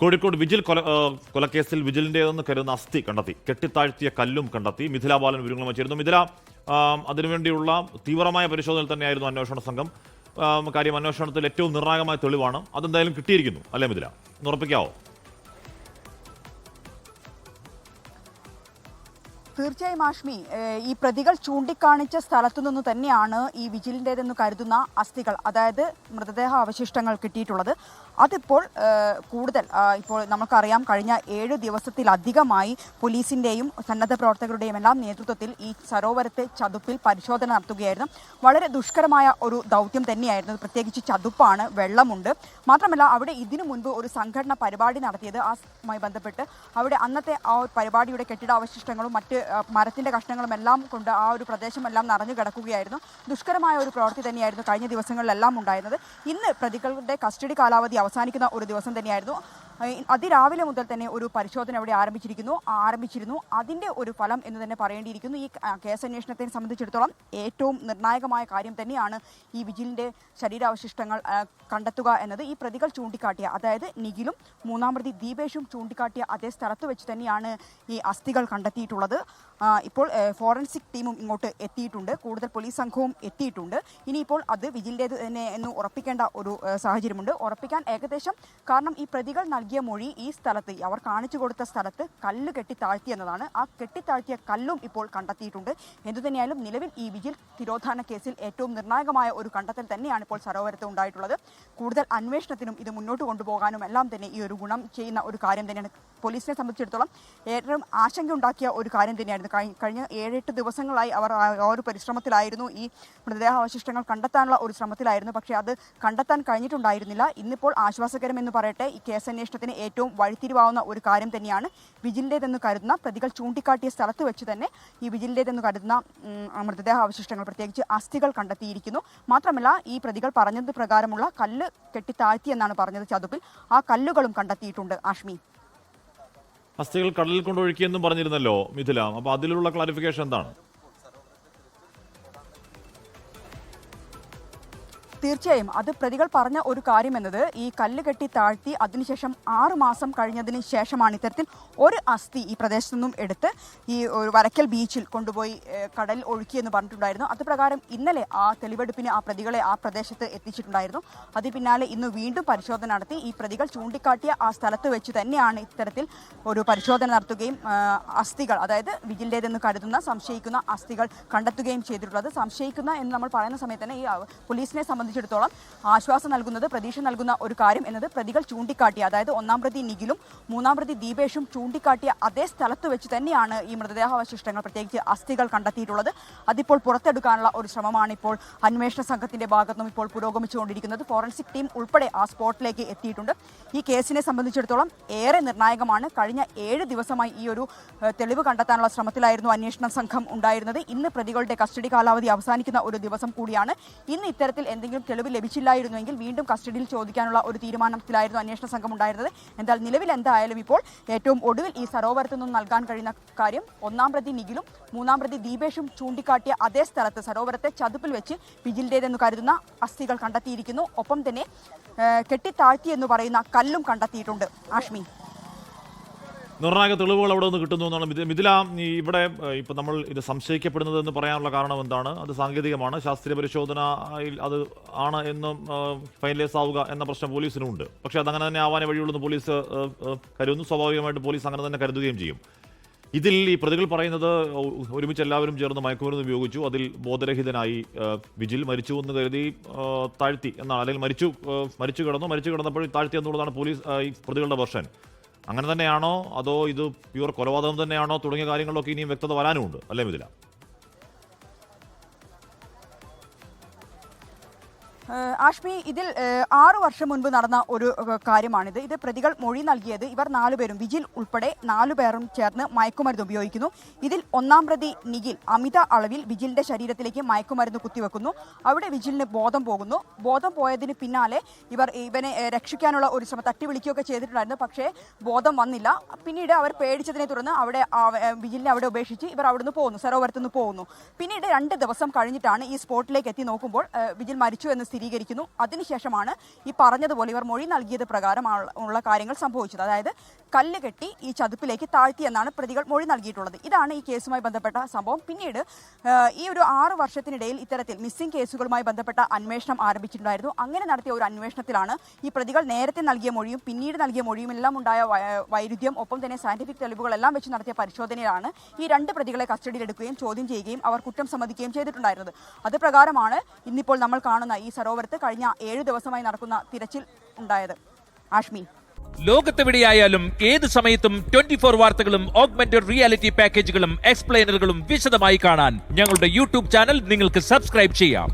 Kozhikode vigil കൊലക്കേസിൽ വിജിലിൻ്റെതെന്ന് കരുതുന്ന അസ്ഥി കണ്ടെത്തി. കെട്ടിത്താഴ്ത്തിയ കല്ലും കണ്ടെത്തി. മിഥില ബാലൻ വിവരങ്ങൾ വച്ചിരുന്നു. മിഥില, അതിനുവേണ്ടിയുള്ള തീവ്രമായ പരിശോധനയിൽ തന്നെയായിരുന്നു അന്വേഷണ സംഘം. കാര്യം അന്വേഷണത്തിൽ ഏറ്റവും നിർണായകമായ തെളിവാണ്. അതെന്തായാലും കിട്ടിയിരിക്കുന്നു അല്ലേ മിഥില? ഒന്ന് ഉറപ്പിക്കാവോ? തീർച്ചയായും ആഷ്മി, ഈ പ്രതികൾ ചൂണ്ടിക്കാണിച്ച സ്ഥലത്തു നിന്ന് തന്നെയാണ് ഈ വിജിലിൻ്റെതെന്ന് കരുതുന്ന അസ്ഥികൾ, അതായത് മൃതദേഹ അവശിഷ്ടങ്ങൾ കിട്ടിയിട്ടുള്ളത്. അതിപ്പോൾ കൂടുതൽ ഇപ്പോൾ നമുക്കറിയാം, കഴിഞ്ഞ 7 ദിവസത്തിലധികമായി പോലീസിൻ്റെയും സന്നദ്ധ പ്രവർത്തകരുടെയും എല്ലാം നേതൃത്വത്തിൽ ഈ സരോവരത്തെ ചതുപ്പിൽ പരിശോധന നടത്തുകയായിരുന്നു. വളരെ ദുഷ്കരമായ ഒരു ദൗത്യം തന്നെയായിരുന്നു. പ്രത്യേകിച്ച് ചതുപ്പാണ്, വെള്ളമുണ്ട്. മാത്രമല്ല അവിടെ ഇതിനു മുൻപ് ഒരു സംഘടന പരിപാടി നടത്തിയത്. അതുമായി ബന്ധപ്പെട്ട് അവിടെ അന്നത്തെ ആ പരിപാടിയുടെ കെട്ടിടാവശിഷ്ടങ്ങളും മറ്റ് മരത്തിൻ്റെ കഷ്ണങ്ങളും എല്ലാം കൊണ്ട് ആ ഒരു പ്രദേശമെല്ലാം നിറഞ്ഞു കിടക്കുകയായിരുന്നു. ദുഷ്കരമായ ഒരു പ്രവൃത്തി തന്നെയായിരുന്നു കഴിഞ്ഞ ദിവസങ്ങളിലെല്ലാം ഉണ്ടായിരുന്നത്. ഇന്ന് പ്രതികളുടെ കസ്റ്റഡി കാലാവധി അവസാനിക്കുന്ന ഒരു ദിവസം തന്നെയായിരുന്നു. അതിരാവിലെ മുതൽ തന്നെ ഒരു പരിശോധന അവിടെ ആരംഭിച്ചിരുന്നു. അതിൻ്റെ ഒരു ഫലം എന്ന് തന്നെ പറയേണ്ടിയിരിക്കുന്നു. ഈ കേസന്വേഷണത്തെ സംബന്ധിച്ചിടത്തോളം ഏറ്റവും നിർണായകമായ കാര്യം തന്നെയാണ് ഈ വിജിലിൻ്റെ ശരീരാവശിഷ്ടങ്ങൾ കണ്ടെത്തുക എന്നത്. ഈ പ്രതികൾ ചൂണ്ടിക്കാട്ടിയ, അതായത് നിഖിലും 3-ാം പ്രതി ദീപേഷും ചൂണ്ടിക്കാട്ടിയ അതേ സ്ഥലത്ത് വെച്ച് തന്നെയാണ് ഈ അസ്ഥികൾ കണ്ടെത്തിയിട്ടുള്ളത്. ഇപ്പോൾ ഫോറൻസിക് ടീമും ഇങ്ങോട്ട് എത്തിയിട്ടുണ്ട്. കൂടുതൽ പോലീസ് സംഘവും എത്തിയിട്ടുണ്ട്. ഇനിയിപ്പോൾ അത് വിജിലിൻ്റേത് തന്നെ എന്ന് ഉറപ്പിക്കേണ്ട ഒരു സാഹചര്യമുണ്ട്. ഉറപ്പിക്കാൻ ഏകദേശം, കാരണം ഈ പ്രതികൾ നൽകിയ മൊഴി ഈ സ്ഥലത്ത്, അവർ കാണിച്ചു കൊടുത്ത സ്ഥലത്ത് കല്ല് കെട്ടിത്താഴ്ത്തി എന്നതാണ്. ആ കെട്ടിത്താഴ്ത്തിയ കല്ലും ഇപ്പോൾ കണ്ടെത്തിയിട്ടുണ്ട്. എന്തുതന്നെയായാലും നിലവിൽ ഈ വിജിൽ തിരോധാന കേസിൽ ഏറ്റവും നിർണായകമായ ഒരു കണ്ടെത്തൽ തന്നെയാണ് ഇപ്പോൾ സരോവരത്ത് ഉണ്ടായിട്ടുള്ളത്. കൂടുതൽ അന്വേഷണത്തിനും ഇത് മുന്നോട്ട് കൊണ്ടുപോകാനും എല്ലാം തന്നെ ഈ ഒരു ഗുണം ചെയ്യുന്ന ഒരു കാര്യം തന്നെയാണ്. പോലീസിനെ സംബന്ധിച്ചിടത്തോളം ഏറ്റവും ആശങ്കയുണ്ടാക്കിയ ഒരു കാര്യം തന്നെയായിരുന്നു. കഴിഞ്ഞ 7-8 ദിവസങ്ങളായി അവർ ആ ഒരു പരിശ്രമത്തിലായിരുന്നു. ഈ മൃതദേഹാവശിഷ്ടങ്ങൾ കണ്ടെത്താനുള്ള ഒരു ശ്രമത്തിലായിരുന്നു. പക്ഷേ അത് കണ്ടെത്താൻ കഴിഞ്ഞിട്ടുണ്ടായിരുന്നില്ല. ഇന്നിപ്പോൾ ആശ്വാസകരമെന്ന് പറയട്ടെ, ഈ കേസന്വേഷണത്തിന് ഏറ്റവും വഴിത്തിരിവാവുന്ന ഒരു കാര്യം തന്നെയാണ് വിജിലിൻ്റേതെന്ന് കരുതുന്ന പ്രതികൾ ചൂണ്ടിക്കാട്ടിയ സ്ഥലത്ത് വെച്ച് തന്നെ ഈ വിജിലിൻ്റേതെന്ന് കരുതുന്ന മൃതദേഹാവശിഷ്ടങ്ങൾ, പ്രത്യേകിച്ച് അസ്ഥികൾ കണ്ടെത്തിയിരിക്കുന്നു. മാത്രമല്ല ഈ പ്രതികൾ പറഞ്ഞത് പ്രകാരമുള്ള കല്ല് കെട്ടിത്താഴ്ത്തി എന്നാണ് പറഞ്ഞത് ചതുപ്പിൽ. ആ കല്ലുകളും കണ്ടെത്തിയിട്ടുണ്ട് ആഷ്മി. അസ്ഥികൾ കടലിൽ കൊണ്ടൊഴുക്കിയെന്നും പറഞ്ഞിരുന്നല്ലോ മിഥില. അപ്പോൾ അതിലുള്ള ക്ലാരിഫിക്കേഷൻ എന്താണ്? തീർച്ചയായും അത് പ്രതികൾ പറഞ്ഞ ഒരു കാര്യം എന്നത്, ഈ കല്ല് കെട്ടി താഴ്ത്തി അതിനുശേഷം 6 മാസം കഴിഞ്ഞതിന് ശേഷമാണ് ഇത്തരത്തിൽ ഒരു അസ്ഥി ഈ പ്രദേശത്തു നിന്നും എടുത്ത് ഈ ഒരു വരക്കൽ ബീച്ചിൽ കൊണ്ടുപോയി കടലിൽ ഒഴുക്കിയെന്ന് പറഞ്ഞിട്ടുണ്ടായിരുന്നു. അത് പ്രകാരം ഇന്നലെ ആ തെളിവെടുപ്പിന് ആ പ്രതികളെ ആ പ്രദേശത്ത് എത്തിച്ചിട്ടുണ്ടായിരുന്നു. അതിന് പിന്നാലെ ഇന്ന് വീണ്ടും പരിശോധന നടത്തി. ഈ പ്രതികൾ ചൂണ്ടിക്കാട്ടിയ ആ സ്ഥലത്ത് വെച്ച് തന്നെയാണ് ഇത്തരത്തിൽ ഒരു പരിശോധന നടത്തുകയും അസ്ഥികൾ, അതായത് വിജിലിൻ്റേതെന്ന് കരുതുന്ന സംശയിക്കുന്ന അസ്ഥികൾ കണ്ടെത്തുകയും ചെയ്തിട്ടുള്ളത്. സംശയിക്കുന്ന എന്ന് നമ്മൾ പറയുന്ന സമയത്ത് തന്നെ ഈ പോലീസിനെ സംബന്ധിച്ചിടത്തോളം ആശ്വാസം നൽകുന്നത്, പ്രതീക്ഷ നൽകുന്ന ഒരു കാര്യം എന്നത് പ്രതികൾ ചൂണ്ടിക്കാട്ടിയ, അതായത് 1-ാം പ്രതി നിഖിലും 3-ാം പ്രതി ദീപേഷും ചൂണ്ടിക്കാട്ടിയ അതേ സ്ഥലത്ത് വെച്ച് തന്നെയാണ് ഈ മൃതദേഹാവശിഷ്ടങ്ങൾ, പ്രത്യേകിച്ച് അസ്ഥികൾ കണ്ടെത്തിയിട്ടുള്ളത്. അതിപ്പോൾ പുറത്തെടുക്കാനുള്ള ഒരു ശ്രമമാണ് ഇപ്പോൾ അന്വേഷണ സംഘത്തിന്റെ ഭാഗത്തുനിന്നും ഇപ്പോൾ പുരോഗമിച്ചുകൊണ്ടിരിക്കുന്നത്. ഫോറൻസിക് ടീം ഉൾപ്പെടെ ആ സ്പോട്ടിലേക്ക് എത്തിയിട്ടുണ്ട്. ഈ കേസിനെ സംബന്ധിച്ചിടത്തോളം ഏറെ നിർണായകമാണ്. കഴിഞ്ഞ 7 ദിവസമായി ഈ ഒരു തെളിവ് കണ്ടെത്താനുള്ള ശ്രമത്തിലായിരുന്നു അന്വേഷണ സംഘം ഉണ്ടായിരുന്നത്. ഇന്ന് പ്രതികളുടെ കസ്റ്റഡി കാലാവധി അവസാനിക്കുന്ന ഒരു ദിവസം കൂടിയാണ്. ഇന്ന് ഇത്തരത്തിൽ എന്തെങ്കിലും തെളിവ് ലഭിച്ചില്ലായിരുന്നുവെങ്കിൽ വീണ്ടും കസ്റ്റഡിയിൽ ചോദിക്കാനുള്ള ഒരു തീരുമാനത്തിലായിരുന്നു അന്വേഷണ സംഘം ഉണ്ടായിരുന്നത്. എന്നാൽ നിലവിൽ എന്തായാലും ഇപ്പോൾ ഏറ്റവും ഒടുവിൽ ഈ സരോവരത്തു നിന്നും നൽകാൻ കഴിയുന്ന കാര്യം 1-ാം പ്രതി നിഖിലും 3-ാം പ്രതി ദീപേഷും ചൂണ്ടിക്കാട്ടിയ അതേ സ്ഥലത്ത് സരോവരത്തെ ചതുപ്പിൽ വെച്ച് വിജിലിൻ്റേതെന്ന് കരുതുന്ന അസ്ഥികൾ കണ്ടെത്തിയിരിക്കുന്നു. ഒപ്പം തന്നെ കെട്ടിത്താഴ്ത്തി എന്ന് പറയുന്ന കല്ലും കണ്ടെത്തിയിട്ടുണ്ട് ആഷ്മി. നിർണായക തെളിവുകൾ അവിടെ നിന്ന് കിട്ടുന്നു എന്നാണ് മിഥില. ഇവിടെ ഇപ്പം നമ്മൾ ഇത് സംശയിക്കപ്പെടുന്നത് എന്ന് പറയാനുള്ള കാരണം എന്താണ്? അത് സാങ്കേതികമാണ്, ശാസ്ത്രീയ പരിശോധനയിൽ അത് ആണ് എന്നും ഫൈനലൈസ് ആവുക എന്ന പ്രശ്നം പോലീസിനുണ്ട്. പക്ഷേ അതങ്ങനെ തന്നെ ആവാനേ വഴിയുള്ളൂ പോലീസ് കരുതുന്നു. സ്വാഭാവികമായിട്ട് പോലീസ് അങ്ങനെ തന്നെ കരുതുകയും ചെയ്യും. ഇതിൽ ഈ പ്രതികൾ പറയുന്നത് ഒരുമിച്ച് എല്ലാവരും ചേർന്ന് മയക്കുമരുന്ന് ഉപയോഗിച്ചു, അതിൽ ബോധരഹിതനായി വിജിൽ മരിച്ചു എന്ന് കരുതി താഴ്ത്തി എന്നാണ്, അല്ലെങ്കിൽ മരിച്ചു കിടന്നപ്പോൾ താഴ്ത്തി എന്നുള്ളതാണ് പോലീസ് ഈ പ്രതികളുടെ വെർഷൻ. അങ്ങനെ തന്നെയാണോ, അതോ ഇത് പ്യൂർ കൊലപാതകം തന്നെയാണോ തുടങ്ങിയ കാര്യങ്ങളിലൊക്കെ ഇനിയും വ്യക്തത വരാനുമുണ്ട് അല്ലേ മിഥില? ആഷ്മി, ഇതിൽ 6 വർഷം മുൻപ് നടന്ന ഒരു കാര്യമാണിത്. ഇത് പ്രതികൾ മൊഴി നൽകിയത്, ഇവർ 4 പേരും വിജിൽ ഉൾപ്പെടെ 4 പേരും ചേർന്ന് മയക്കുമരുന്ന് ഉപയോഗിക്കുന്നു. ഇതിൽ 1-ാം പ്രതി നിഖിൽ അമിത അളവിൽ വിജിലിന്റെ ശരീരത്തിലേക്ക് മയക്കുമരുന്ന് കുത്തിവെക്കുന്നു. അവിടെ വിജിലിന് ബോധം പോകുന്നു. ബോധം പോയതിന് പിന്നാലെ ഇവനെ രക്ഷിക്കാനുള്ള ഒരു ശ്രമം തട്ടി വിളിക്കുകയൊക്കെ ചെയ്തിട്ടുണ്ടായിരുന്നു. പക്ഷേ ബോധം വന്നില്ല. പിന്നീട് അവർ പേടിച്ചതിനെ തുടർന്ന് വിജിലിനെ അവിടെ ഉപേക്ഷിച്ച് ഇവർ അവിടുന്ന് പോകുന്നു, സരോവരത്തുനിന്ന് പോകുന്നു. പിന്നീട് 2 ദിവസം കഴിഞ്ഞിട്ടാണ് ഈ സ്പോട്ടിലേക്ക് എത്തി നോക്കുമ്പോൾ വിജിൽ മരിച്ചു എന്ന് സ്ഥിരീകരിക്കുന്നു. അതിനുശേഷമാണ് ഈ പറഞ്ഞതുപോലെ ഇവർ മൊഴി നൽകിയത് പ്രകാരമുള്ള കാര്യങ്ങൾ സംഭവിച്ചത്. അതായത് കല്ല് കെട്ടി ഈ ചതുപ്പിലേക്ക് താഴ്ത്തിയെന്നാണ് പ്രതികൾ മൊഴി നൽകിയിട്ടുള്ളത്. ഇതാണ് ഈ കേസുമായി ബന്ധപ്പെട്ട സംഭവം. പിന്നീട് ഈ ഒരു 6 വർഷത്തിനിടയിൽ ഇത്തരത്തിൽ മിസ്സിംഗ് കേസുകളുമായി ബന്ധപ്പെട്ട അന്വേഷണം ആരംഭിച്ചിട്ടുണ്ടായിരുന്നു. അങ്ങനെ നടത്തിയ ഒരു അന്വേഷണത്തിലാണ് ഈ പ്രതികൾ നേരത്തെ നൽകിയ മൊഴിയും പിന്നീട് നൽകിയ മൊഴിയും എല്ലാം ഉണ്ടായ വൈരുദ്ധ്യം, ഒപ്പം തന്നെ സയന്റിഫിക് തെളിവുകളെല്ലാം വെച്ച് നടത്തിയ പരിശോധനയിലാണ് ഈ 2 പ്രതികളെ കസ്റ്റഡിയിലെടുക്കുകയും ചോദ്യം ചെയ്യുകയും അവർ കുറ്റം സമ്മതിക്കുകയും ചെയ്തിട്ടുണ്ടായിരുന്നത്. അത് പ്രകാരമാണ് ഇന്നിപ്പോൾ നമ്മൾ കാണുന്ന ഈ സരോവരത്ത് കഴിഞ്ഞ 7 ദിവസമായി നടക്കുന്ന തിരച്ചിൽ ഉണ്ടായത്. ആഷ്മി, ലോകത്തെവിടെയായാലും ഏത് സമയത്തും 24 വാർത്തകളും ഓഗ്മെന്റഡ് റിയാലിറ്റി പാക്കേജുകളും എക്സ്പ്ലെയിനറുകളും വിശദമായി കാണാൻ ഞങ്ങളുടെ യൂട്യൂബ് ചാനൽ നിങ്ങൾക്ക് സബ്സ്ക്രൈബ് ചെയ്യാം.